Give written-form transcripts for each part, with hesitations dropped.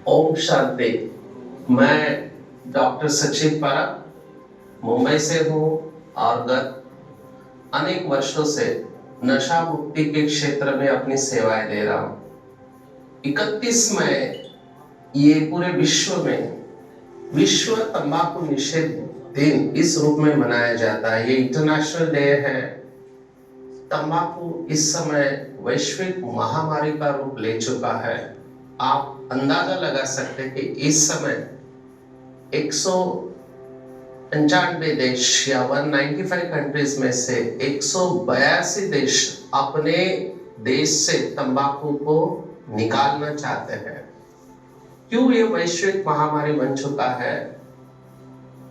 ओम शांति। मैं डॉक्टर सचिन परब मुंबई से हूँ और गत अनेक वर्षों से नशा मुक्ति के क्षेत्र में अपनी सेवाएं दे रहा हूँ। 31 मई ये पूरे विश्व में विश्व तंबाकू निषेध दिन इस रूप में मनाया जाता है। ये इंटरनेशनल डे है। तंबाकू इस समय वैश्विक महामारी का रूप ले चुका है। आप अंदाजा लगा सकते हैं कि इस समय 195 देश या 195 कंट्रीज में से 182 देश अपने देश से तंबाकू को निकालना चाहते हैं। क्यों ये वैश्विक महामारी बन चुका है?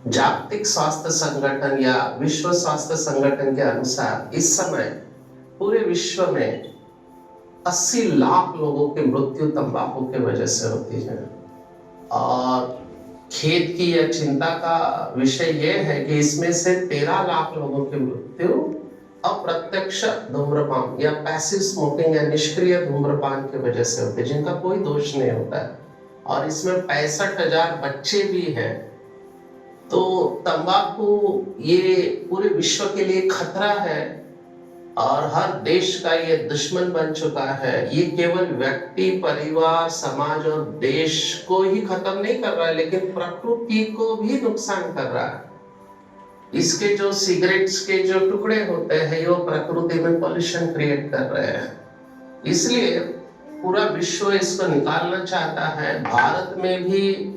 जागतिक स्वास्थ्य संगठन या विश्व स्वास्थ्य संगठन के अनुसार इस समय पूरे विश्व में 80 लाख लोगों की मृत्यु तंबाकू के वजह से होती है। और खेद की या चिंता का विषय यह है कि इसमें से 13 लाख लोगों की मृत्यु अप्रत्यक्ष धूम्रपान या पैसिव स्मोकिंग या निष्क्रिय धूम्रपान की वजह से होती है, जिनका कोई दोष नहीं होता है। और इसमें 65,000 बच्चे भी हैं। तो तंबाकू ये पूरे विश्व के लिए खतरा है और हर देश का ये दुश्मन बन चुका है। ये केवल व्यक्ति, परिवार, समाज और देश को ही खत्म नहीं कर रहा है, लेकिन प्रकृति को भी नुकसान कर रहा है। इसके जो सिगरेट्स के जो टुकड़े होते हैं वो प्रकृति में पॉल्यूशन क्रिएट कर रहे हैं। इसलिए पूरा विश्व इसको निकालना चाहता है। भारत में भी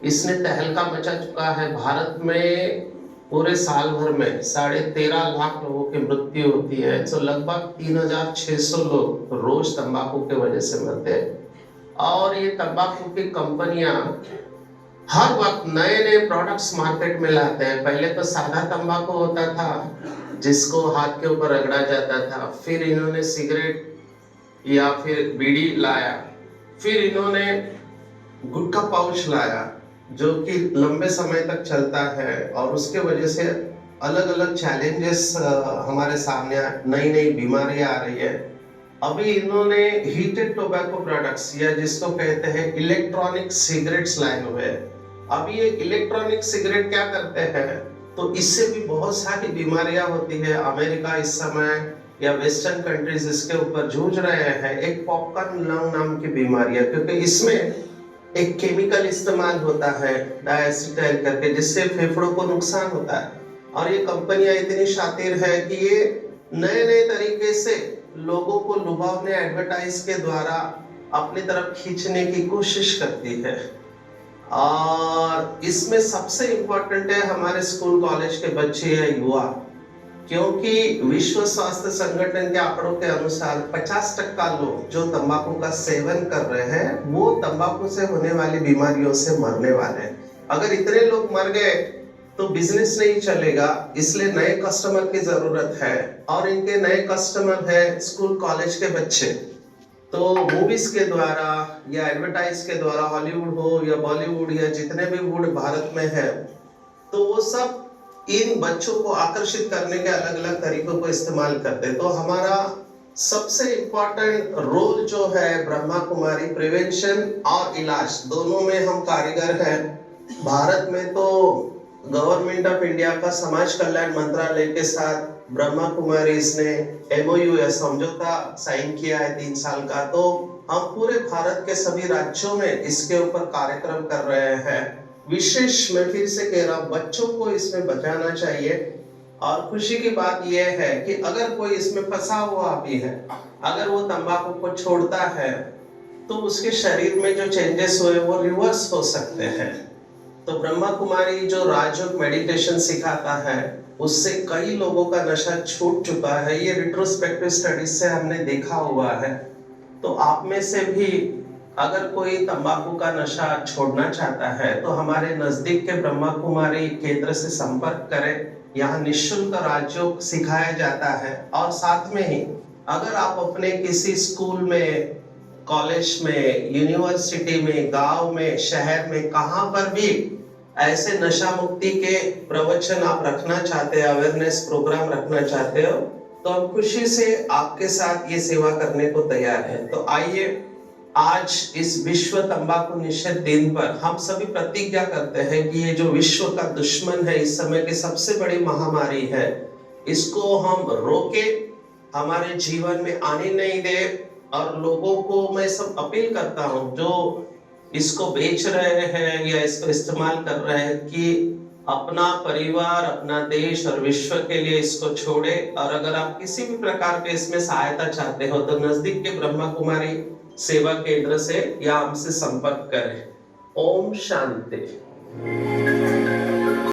इसने तहलका मचा चुका है। भारत में पूरे साल भर में 13.5 लाख लोगों की मृत्यु होती है। तो लगभग 3,600 लोग रोज तंबाकू के वजह से मरते हैं। और ये तंबाकू की कंपनियां हर वक्त नए नए प्रोडक्ट्स मार्केट में लाते हैं। पहले तो सादा तंबाकू होता था जिसको हाथ के ऊपर रगड़ा जाता था, फिर इन्होंने सिगरेट या फिर बीड़ी लाया, फिर इन्होंने गुटखा पाउच लाया जो कि लंबे समय तक चलता है। और उसके वजह से अलग अलग चैलेंजेस हमारे सामने, नई नई बीमारियां आ रही है। अभी इन्होंने हीटेड टोबैको प्रोडक्ट्स या जिसको कहते हैं इलेक्ट्रॉनिक सिगरेट्स लाए हुए हैं। अभी ये इलेक्ट्रॉनिक सिगरेट क्या करते हैं, तो इससे भी बहुत सारी बीमारियां होती है। अमेरिका इस समय या वेस्टर्न कंट्रीज इसके ऊपर जूझ रहे हैं। एक पॉपकॉर्न लंग नाम की बीमारी है, क्योंकि इसमें एक केमिकल इस्तेमाल होता है डायसिटाइल करके, जिससे फेफड़ों को नुकसान होता है। और ये कंपनियां इतनी शातिर है कि ये नए नए तरीके से लोगों को लुभावने एडवर्टाइज के द्वारा अपनी तरफ खींचने की कोशिश करती है। और इसमें सबसे इम्पोर्टेंट है हमारे स्कूल कॉलेज के बच्चे या युवा, क्योंकि विश्व स्वास्थ्य संगठन के आंकड़ों के अनुसार 50% लोग जो तंबाकू का सेवन कर रहे हैं वो तंबाकू से होने वाली बीमारियों से मरने वाले हैं। अगर इतने लोग मर गए तो बिजनेस नहीं चलेगा। इसलिए नए कस्टमर की जरूरत है, और इनके नए कस्टमर है स्कूल कॉलेज के बच्चे। तो मूवीज के द्वारा या एडवर्टाइज के द्वारा, हॉलीवुड हो या बॉलीवुड या जितने भी वुड भारत में है, तो वो सब इन बच्चों को आकर्षित करने के अलग अलग तरीकों को इस्तेमाल करते हैं। तो हमारा सबसे इम्पोर्टेंट रोल जो है ब्रह्मा कुमारी, प्रिवेंशन और इलाज दोनों में हम कारीगर हैं। भारत में तो गवर्नमेंट ऑफ इंडिया का समाज कल्याण मंत्रालय के साथ ब्रह्मा कुमारी इसने MOU या समझौता साइन किया है 3 साल का। तो हम पूरे भारत के सभी राज्यों में इसके ऊपर कार्यक्रम कर रहे हैं। विशेष मैं फिर से कह रहा हूं, बच्चों को इसमें बचाना चाहिए। और खुशी की बात यह है कि अगर कोई इसमें फंसा हुआ भी है, अगर वो तंबाकू को छोड़ता है तो उसके शरीर में जो चेंजेस हुए वो रिवर्स हो सकते हैं। तो ब्रह्मा कुमारी जो राजयोग मेडिटेशन सिखाता है उससे कई लोगों का नशा छूट चुका है। ये रिट्रोस्पेक्टिव स्टडीज से हमने देखा हुआ है। तो आप में से भी अगर कोई तंबाकू का नशा छोड़ना चाहता है तो हमारे नजदीक के ब्रह्मा कुमारी केंद्र से संपर्क करें। यहाँ निःशुल्क राजयोग सिखाया जाता है। और साथ में ही अगर आप अपने किसी स्कूल में, कॉलेज में, यूनिवर्सिटी में, गांव में, शहर में, कहां पर भी ऐसे नशा मुक्ति के प्रवचन आप रखना चाहते हैं, अवेयरनेस प्रोग्राम रखना चाहते हो, तो हम खुशी से आपके साथ ये सेवा करने को तैयार हैं। तो आइए आज इस विश्व तंबाकू निषेध दिन पर हम सभी प्रतिज्ञा करते हैं कि ये जो विश्व का दुश्मन है, इस समय की सबसे बड़ी महामारी है, इसको हम रोके, हमारे जीवन में आने नहीं दे। और लोगों को मैं सब अपील करता हूं जो इसको बेच रहे हैं या इसको इस्तेमाल कर रहे हैं कि अपना परिवार, अपना देश और विश्व के लिए इसको छोड़े। और अगर आप किसी भी प्रकार के इसमें सहायता चाहते हो तो नजदीक के ब्रह्मा कुमारी सेवा केंद्र से या हमसे संपर्क करें। ओम शांति।